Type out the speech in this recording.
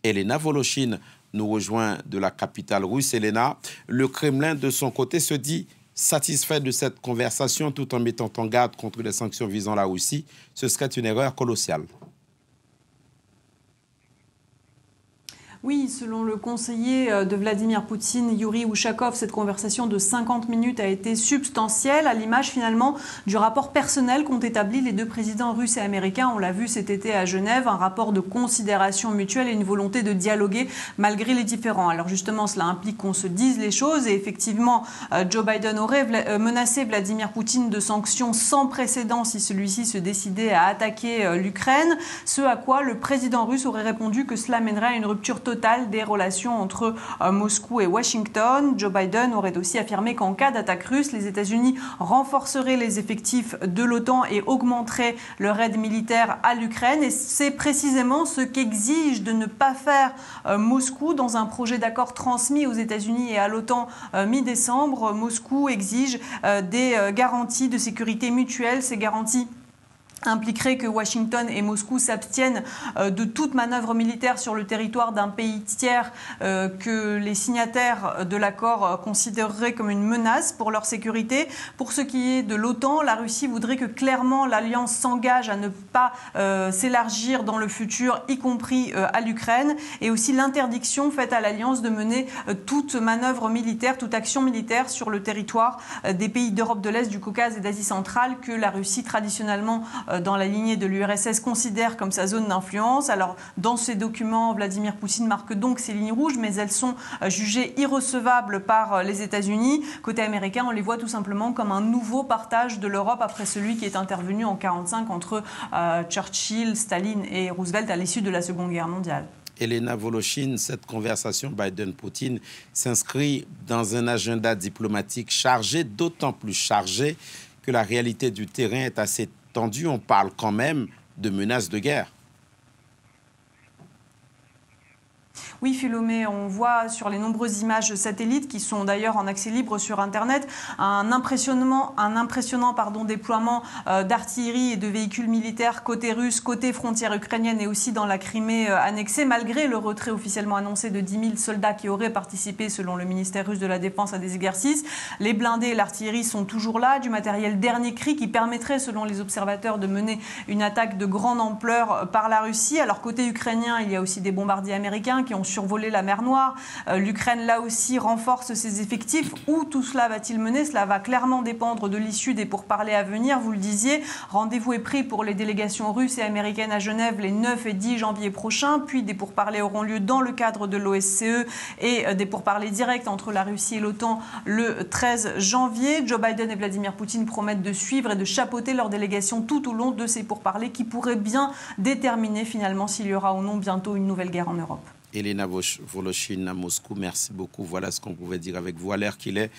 Elena Voloshin nous rejoint de la capitale russe. Elena, le Kremlin, de son côté, se dit satisfait de cette conversation tout en mettant en garde contre les sanctions visant la Russie. Ce serait une erreur colossale. Oui, selon le conseiller de Vladimir Poutine, Yuri Ushakov, cette conversation de 50 minutes a été substantielle, à l'image finalement du rapport personnel qu'ont établi les deux présidents russes et américains. On l'a vu cet été à Genève, un rapport de considération mutuelle et une volonté de dialoguer malgré les différends. Alors justement, cela implique qu'on se dise les choses et effectivement, Joe Biden aurait menacé Vladimir Poutine de sanctions sans précédent si celui-ci se décidait à attaquer l'Ukraine, ce à quoi le président russe aurait répondu que cela mènerait à une rupture totale des relations entre Moscou et Washington. Joe Biden aurait aussi affirmé qu'en cas d'attaque russe, les États-Unis renforceraient les effectifs de l'OTAN et augmenteraient leur aide militaire à l'Ukraine. Et c'est précisément ce qu'exige de ne pas faire Moscou dans un projet d'accord transmis aux États-Unis et à l'OTAN mi-décembre. Moscou exige des garanties de sécurité mutuelle, ces garanties impliquerait que Washington et Moscou s'abstiennent de toute manœuvre militaire sur le territoire d'un pays tiers que les signataires de l'accord considéreraient comme une menace pour leur sécurité. Pour ce qui est de l'OTAN, la Russie voudrait que clairement l'Alliance s'engage à ne pas s'élargir dans le futur, y compris à l'Ukraine, et aussi l'interdiction faite à l'Alliance de mener toute manœuvre militaire, toute action militaire sur le territoire des pays d'Europe de l'Est, du Caucase et d'Asie centrale que la Russie traditionnellement dans la lignée de l'URSS considère comme sa zone d'influence. Alors, dans ces documents, Vladimir Poutine marque donc ces lignes rouges, mais elles sont jugées irrecevables par les États-Unis. Côté américain, on les voit tout simplement comme un nouveau partage de l'Europe après celui qui est intervenu en 1945 entre Churchill, Staline et Roosevelt à l'issue de la Seconde Guerre mondiale. Elena Voloshin, cette conversation Biden-Poutine s'inscrit dans un agenda diplomatique chargé, d'autant plus chargé que la réalité du terrain est assez tendue. On parle quand même de menaces de guerre. Oui, Philomé, on voit sur les nombreuses images satellites qui sont d'ailleurs en accès libre sur Internet un impressionnant déploiement d'artillerie et de véhicules militaires côté russe, côté frontière ukrainienne et aussi dans la Crimée annexée, malgré le retrait officiellement annoncé de 10 000 soldats qui auraient participé, selon le ministère russe de la Défense, à des exercices. Les blindés et l'artillerie sont toujours là, du matériel dernier cri qui permettrait, selon les observateurs, de mener une attaque de grande ampleur par la Russie. Alors côté ukrainien, il y a aussi des bombardiers américains qui ont survoler la mer Noire. L'Ukraine, là aussi, renforce ses effectifs. Où tout cela va-t-il mener? Cela va clairement dépendre de l'issue des pourparlers à venir. Vous le disiez, rendez-vous est pris pour les délégations russes et américaines à Genève les 9 et 10 janvier prochains. Puis des pourparlers auront lieu dans le cadre de l'OSCE et des pourparlers directs entre la Russie et l'OTAN le 13 janvier. Joe Biden et Vladimir Poutine promettent de suivre et de chapeauter leurs délégations tout au long de ces pourparlers qui pourraient bien déterminer finalement s'il y aura ou non bientôt une nouvelle guerre en Europe. Elena Voloshin à Moscou, merci beaucoup. Voilà ce qu'on pouvait dire avec vous à l'heure qu'il est.